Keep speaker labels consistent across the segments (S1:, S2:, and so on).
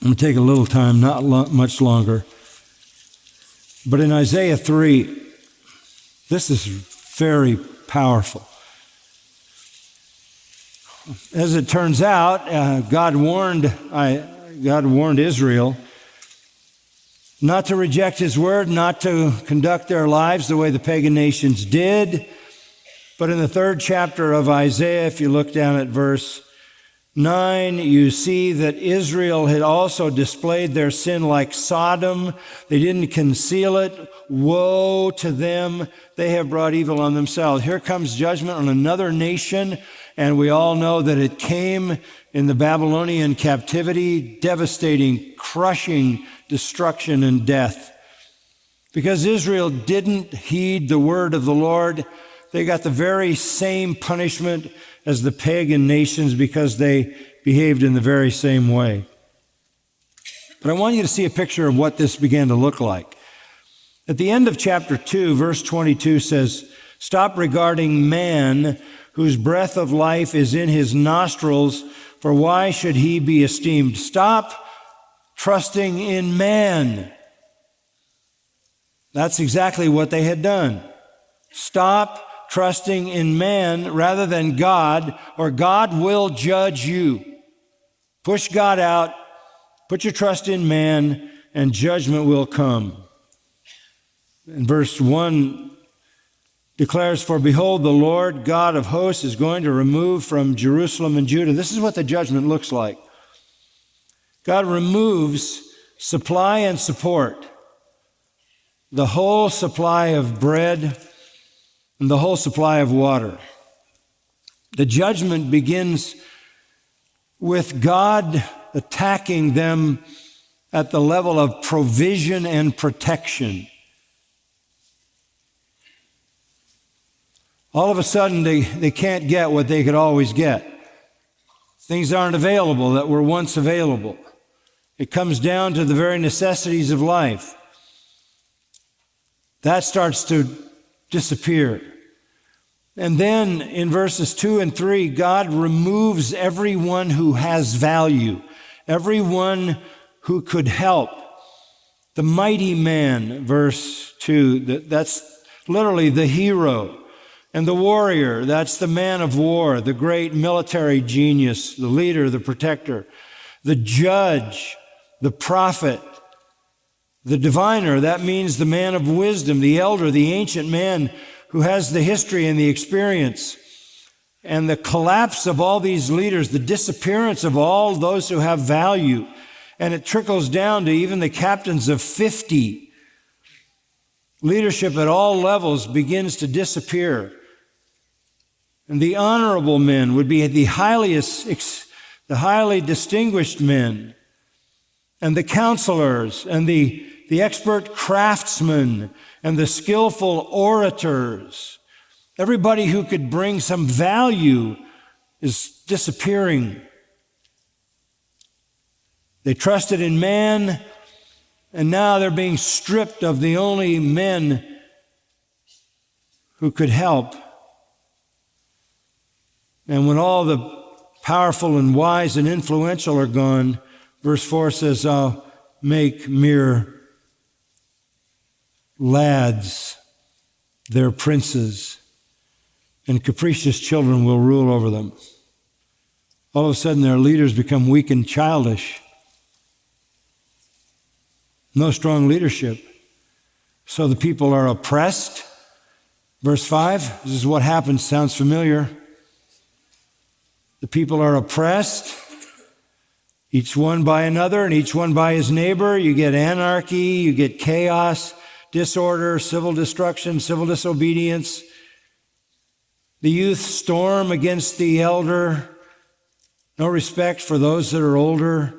S1: I'm going to take a little time, not much longer. But in Isaiah 3, this is very powerful. As it turns out, God warned Israel not to reject his word, not to conduct their lives the way the pagan nations did. But in the 3rd chapter of Isaiah, if you look down at verse 9, you see that Israel had also displayed their sin like Sodom. They didn't conceal it. Woe to them. They have brought evil on themselves. Here comes judgment on another nation, and we all know that it came in the Babylonian captivity, devastating, crushing destruction and death. Because Israel didn't heed the word of the Lord, they got the very same punishment as the pagan nations because they behaved in the very same way. But I want you to see a picture of what this began to look like. At the end of chapter 2, verse 22 says, "Stop regarding man, whose breath of life is in his nostrils, for why should he be esteemed?" Stop trusting in man. That's exactly what they had done. Stop trusting in man rather than God, or God will judge you. Push God out, put your trust in man, and judgment will come. And verse 1 declares, "For behold, the Lord God of hosts is going to remove from Jerusalem and Judah." This is what the judgment looks like. God removes supply and support, the whole supply of bread and the whole supply of water. The judgment begins with God attacking them at the level of provision and protection. All of a sudden, they can't get what they could always get. Things aren't available that were once available. It comes down to the very necessities of life. That starts to disappear. And then in verses 2 and 3, God removes everyone who has value, everyone who could help. The mighty man, verse 2, that's literally the hero. And the warrior, that's the man of war, the great military genius, the leader, the protector. The judge, the prophet, the diviner, that means the man of wisdom, the elder, the ancient man who has the history and the experience. And the collapse of all these leaders, the disappearance of all those who have value. And it trickles down to even the captains of 50. Leadership at all levels begins to disappear. And the honorable men would be the highly distinguished men, and the counselors, and the expert craftsmen, and the skillful orators. Everybody who could bring some value is disappearing. They trusted in man, and now they're being stripped of the only men who could help. And when all the powerful and wise and influential are gone, verse 4 says, "I'll make mere lads their princes, and capricious children will rule over them." All of a sudden, their leaders become weak and childish. No strong leadership. So the people are oppressed. Verse 5, this is what happens, sounds familiar. The people are oppressed, each one by another and each one by his neighbor. You get anarchy, you get chaos, disorder, civil destruction, civil disobedience. The youth storm against the elder, no respect for those that are older.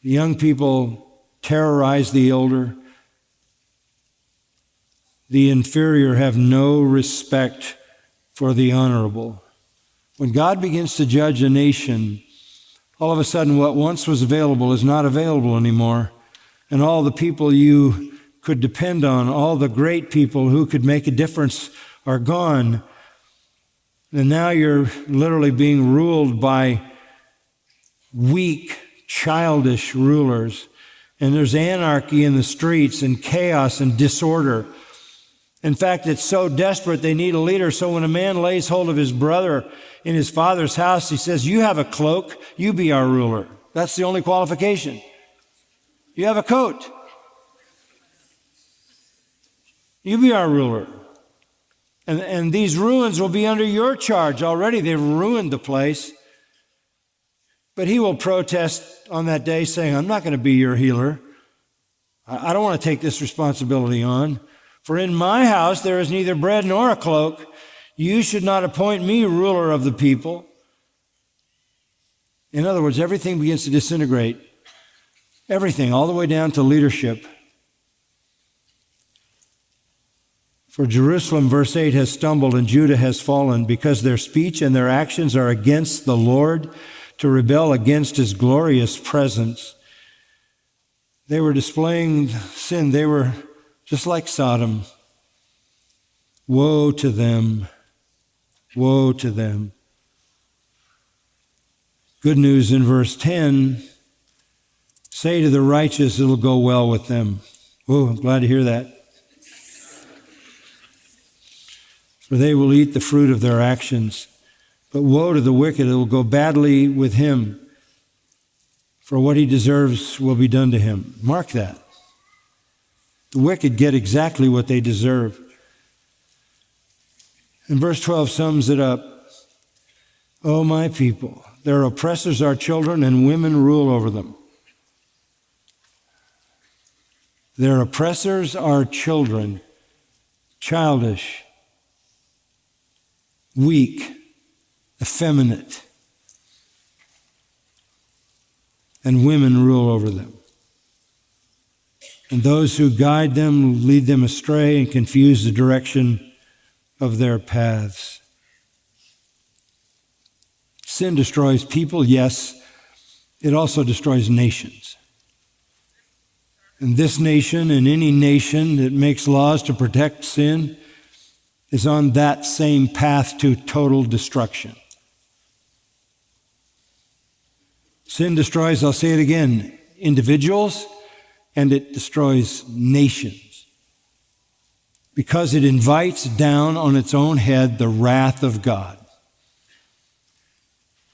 S1: The young people terrorize the elder. The inferior have no respect for the honorable. When God begins to judge a nation, all of a sudden what once was available is not available anymore. And all the people you could depend on, all the great people who could make a difference are gone. And now you're literally being ruled by weak, childish rulers. And there's anarchy in the streets and chaos and disorder. In fact, it's so desperate they need a leader. So when a man lays hold of his brother in his father's house, he says, you have a cloak, you be our ruler. That's the only qualification. You have a coat. You be our ruler. And these ruins will be under your charge already. They've ruined the place. But he will protest on that day saying, I'm not going to be your healer. I don't want to take this responsibility on. For in my house there is neither bread nor a cloak. You should not appoint me ruler of the people. In other words, everything begins to disintegrate. Everything, all the way down to leadership. For Jerusalem, verse 8, has stumbled and Judah has fallen because their speech and their actions are against the Lord, to rebel against his glorious presence. They were displaying sin. They were just like Sodom. Woe to them. Woe to them. Good news in verse 10. Say to the righteous, it'll go well with them. Oh, I'm glad to hear that. For they will eat the fruit of their actions. But woe to the wicked, it will go badly with him. For what he deserves will be done to him. Mark that. The wicked get exactly what they deserve. And verse 12 sums it up. O my people, their oppressors are children, and women rule over them. Their oppressors are children, childish, weak, effeminate, and women rule over them. And those who guide them lead them astray and confuse the direction of their paths. Sin destroys people, yes. It also destroys nations. And this nation and any nation that makes laws to protect sin is on that same path to total destruction. Sin destroys, I'll say it again, individuals, and it destroys nations. Because it invites down on its own head the wrath of God.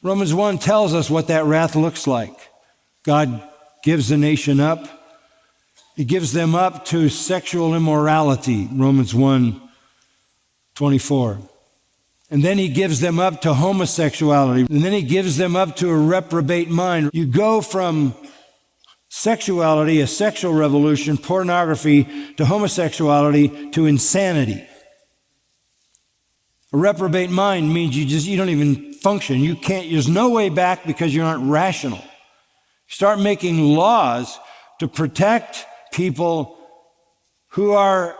S1: Romans 1 tells us what that wrath looks like. God gives the nation up. He gives them up to sexual immorality, Romans 1:24. And then he gives them up to homosexuality. And then he gives them up to a reprobate mind. You go from sexuality, a sexual revolution, pornography, to homosexuality, to insanity. A reprobate mind means you don't even function. There's no way back because you aren't rational. Start making laws to protect people who are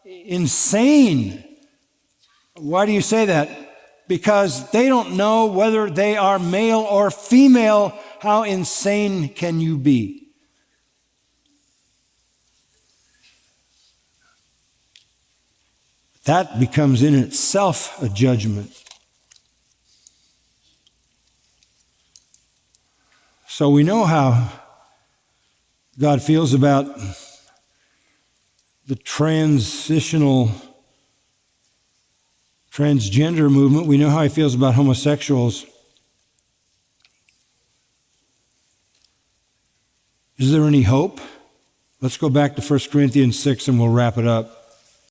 S1: insane. Why do you say that? Because they don't know whether they are male or female. How insane can you be? That becomes in itself a judgment. So we know how God feels about the transgender movement. We know how he feels about homosexuals. Is there any hope? Let's go back to 1 Corinthians 6 and we'll wrap it up.